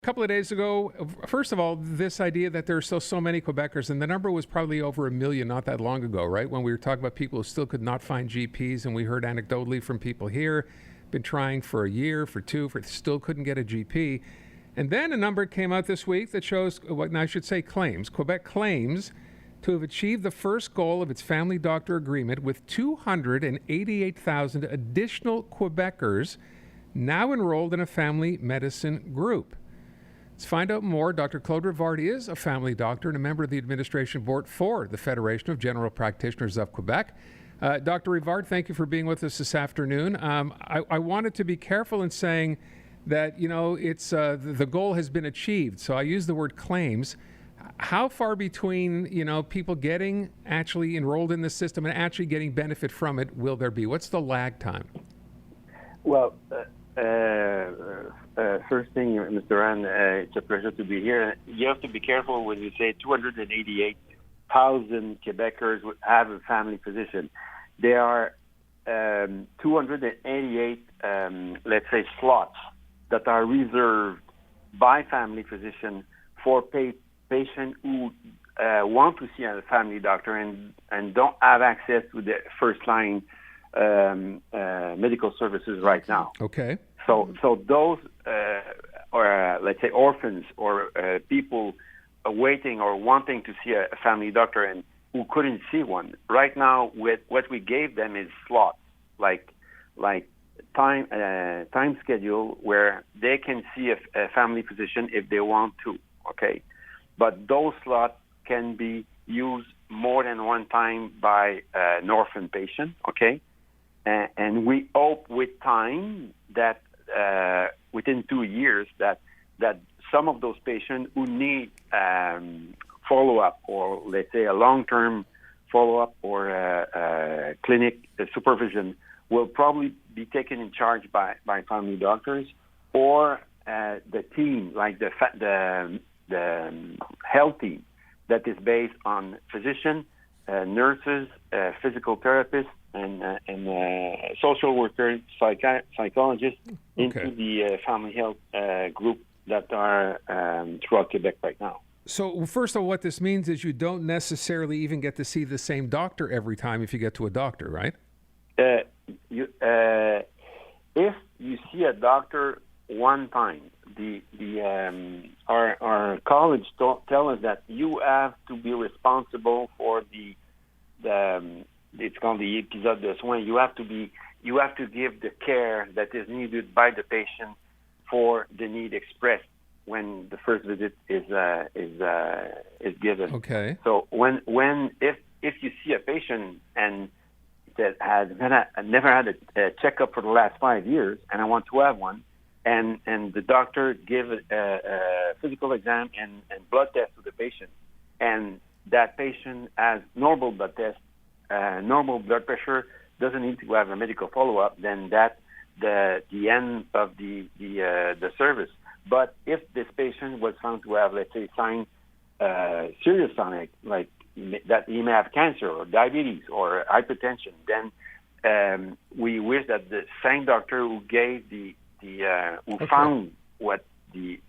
couple of days ago, first of all, this idea that there are still so many Quebecers, and the number was probably over 1 million not that long ago, right? When we were talking about people who still could not find GPs, and we heard anecdotally from people here, been trying for a year, for two, still couldn't get a GP. And then a number came out this week that shows, I should say claims. Quebec claims to have achieved the first goal of its family doctor agreement with 288,000 additional Quebecers now enrolled in a family medicine group. Let's find out more. Dr. Claude Rivard is a family doctor and a member of the administration board for the Federation of General Practitioners of Quebec. Dr. Rivard, thank you for being with us this afternoon. I wanted to be careful in saying that, it's the goal has been achieved. So I use the word claims. How far between, people getting actually enrolled in the system and actually getting benefit from it will there be? What's the lag time? Well, first thing, Mr. Rand, it's a pleasure to be here. You have to be careful when you say 288,000 Quebecers have a family physician. There are 288, let's say, slots that are reserved by family physician for patients who want to see a family doctor and don't have access to the first-line medical services right now. Okay. So those or let's say orphans or people waiting or wanting to see a family doctor and who couldn't see one right now, with what we gave them is slots like time schedule where they can see a family physician if they want to. Okay, but those slots can be used more than one time by an orphan patient. Okay. And we hope with time that within 2 years that some of those patients who need follow-up or let's say a long-term follow-up or clinic supervision will probably be taken in charge by family doctors or the team, like the health team that is based on physicians, nurses, physical therapists, and social workers, psychologists into the family health group that are throughout Quebec right now. So first of all, what this means is you don't necessarily even get to see the same doctor every time if you get to a doctor, right? If you see a doctor one time, our college tell us that you have to be responsible for the it's called the épisode de soins. You have to give the care that is needed by the patient for the need expressed when the first visit is given. Okay. So if you see a patient and that has never had a checkup for the last 5 years, and I want to have one, and the doctor give a physical exam and blood test to the patient, and that patient has normal blood test, normal blood pressure, doesn't need to have a medical follow-up, then that's the end of the service. But if this patient was found to have, let's say, serious signs like that he may have cancer or diabetes or hypertension, then we wish that the same doctor who gave who found what the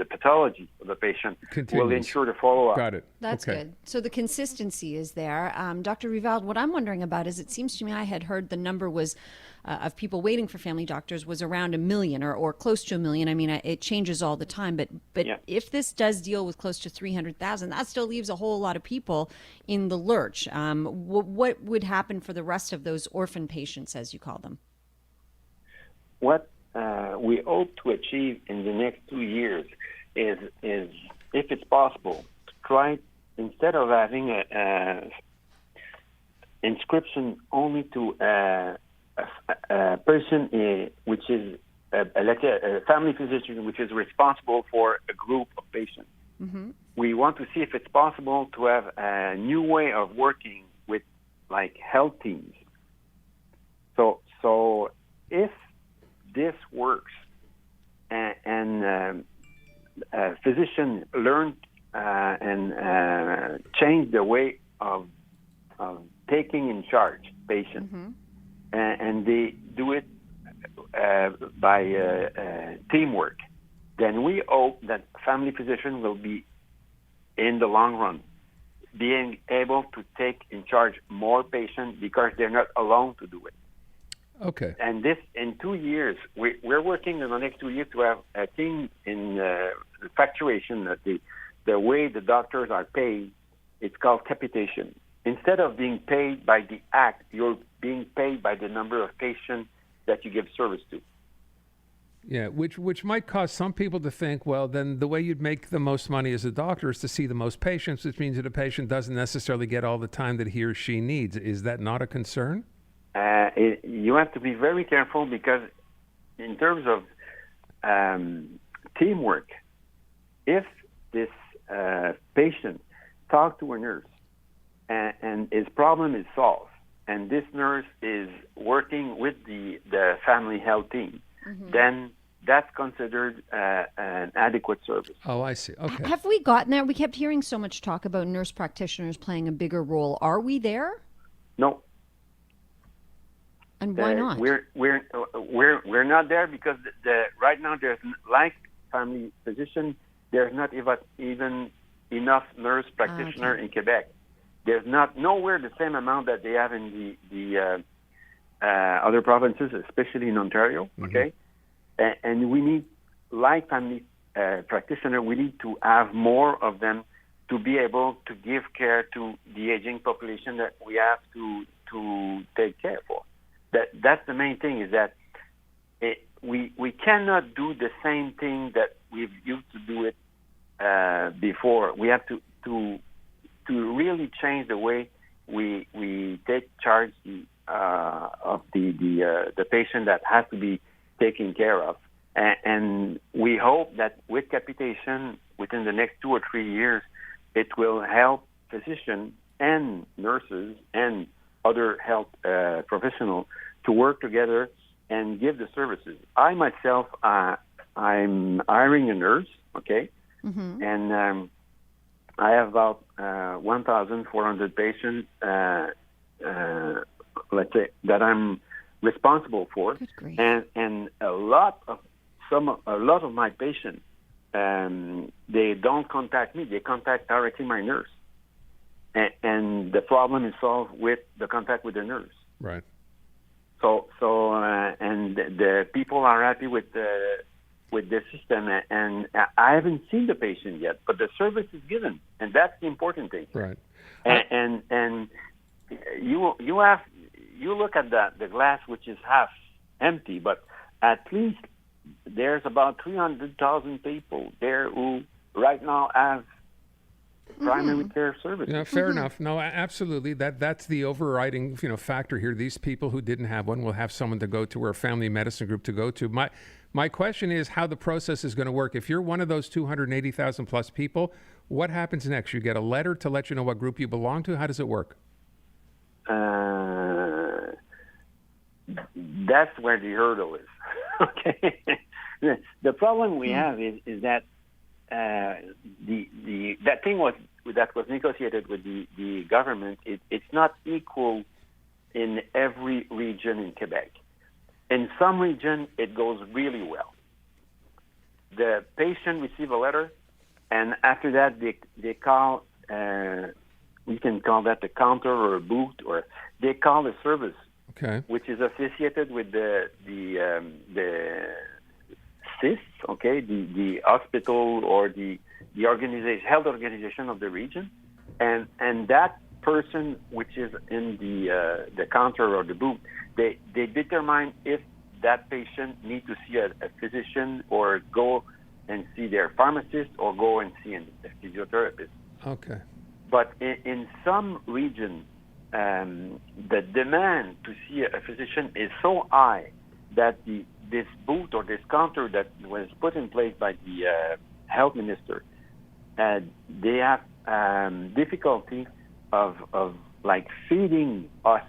pathology of the patient will ensure the follow-up. Got it. That's good. So the consistency is there. Dr. Rivard, what I'm wondering about is, it seems to me I had heard the number was of people waiting for family doctors was around 1 million or close to 1 million. I mean, it changes all the time, but Yeah. if this does deal with close to 300,000, that still leaves a whole lot of people in the lurch. What would happen for the rest of those orphan patients, as you call them? What we hope to achieve in the next 2 years is if it's possible, to try, instead of having a inscription only to a person which is let's say a family physician which is responsible for a group of patients. Mm-hmm. We want to see if it's possible to have a new way of working with like health teams. So if this works and a physician learn and change the way of taking in charge patients, Mm-hmm. And they do it by teamwork, then we hope that family physician will be, in the long run, being able to take in charge more patients because they're not alone to do it. Okay. And this, in 2 years, we're working in the next 2 years to have a team in facturation that the way the doctors are paid, it's called capitation. Instead of being paid by the act, you're being paid by the number of patients that you give service to. Yeah, which might cause some people to think, well, then the way you'd make the most money as a doctor is to see the most patients, which means that a patient doesn't necessarily get all the time that he or she needs. Is that not a concern? You have to be very careful because in terms of teamwork, if this patient talks to a nurse and his problem is solved, and this nurse is working with the family health team, then that's considered an adequate service. Oh, I see. Okay. Have we gotten there? We kept hearing so much talk about nurse practitioners playing a bigger role. Are we there? No. And why not? We're not there because right now there's, like family physician, there's not even enough nurse practitioner in Quebec. There's nowhere the same amount that they have in the other provinces, especially in Ontario. Okay, and we need, like family practitioner, we need to have more of them to be able to give care to the aging population that we have to take care for. That's the main thing, is that we cannot do the same thing that we've used to do it before. We have to really change the way we take charge of the patient that has to be taken care of. And we hope that with capitation, within the next 2 or 3 years, it will help physicians and nurses and other health professionals to work together and give the services. I myself, I'm hiring a nurse, okay? And I have about 1,400 patients, let's say, that I'm responsible for. Good grief. And a lot of my patients, they don't contact me, they contact directly my nurse. And the problem is solved with the contact with the nurse. Right. So and the people are happy with the system, and I haven't seen the patient yet, but the service is given, and that's the important thing. Right. And you look at the glass, which is half empty, but at least there's about 300,000 people there who right now have primary care services. Yeah, fair enough. No, absolutely. That's the overriding factor here. These people who didn't have one will have someone to go to, or a family medicine group to go to. My question is how the process is going to work. If you're one of those 280,000 plus people, what happens next? You get a letter to let you know what group you belong to? How does it work? That's where the hurdle is. Okay. The problem we have is that that thing that was negotiated with the government, it's not equal in every region in Quebec. In some region, it goes really well. The patient receive a letter, and after that, they call. We can call that the counter or a booth, or they call the service, okay, which is associated with the CIS, okay, the hospital or the health organization of the region, and that person which is in the counter or the booth, they determine if that patient needs to see a physician or go and see their pharmacist or go and see a physiotherapist. Okay. But in some regions, the demand to see a physician is so high that this booth or this counter that was put in place by the health minister, they have difficulty of like feeding us.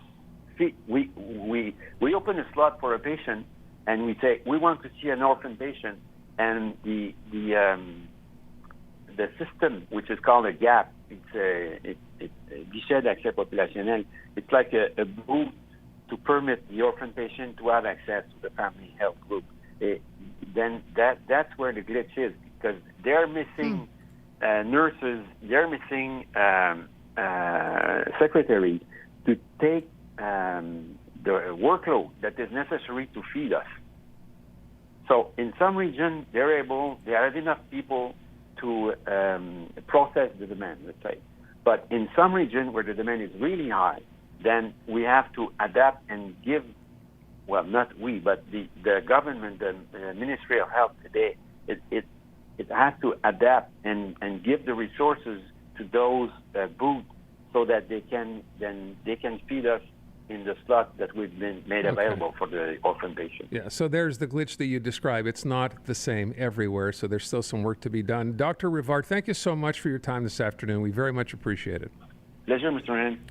We open a slot for a patient and we say we want to see an orphan patient, and the system, which is called a GAP, it's guichet d'accès populationnel. It's like a booth to permit the orphan patient to have access to the family health group. then that's where the glitch is, because they're missing nurses, they're missing secretaries to take the workload that is necessary to feed us. So in some regions, there are enough people to process the demand, let's say. But in some regions where the demand is really high, then we have to adapt and give, well, not we, but the government, the Ministry of Health today, it has to adapt and give the resources to those booths so that they can feed us in the slot that we've been made available for the orphan patients. Yeah, so there's the glitch that you describe. It's not the same everywhere, so there's still some work to be done. Dr. Rivard, thank you so much for your time this afternoon. We very much appreciate it. Pleasure, Mr. Rand.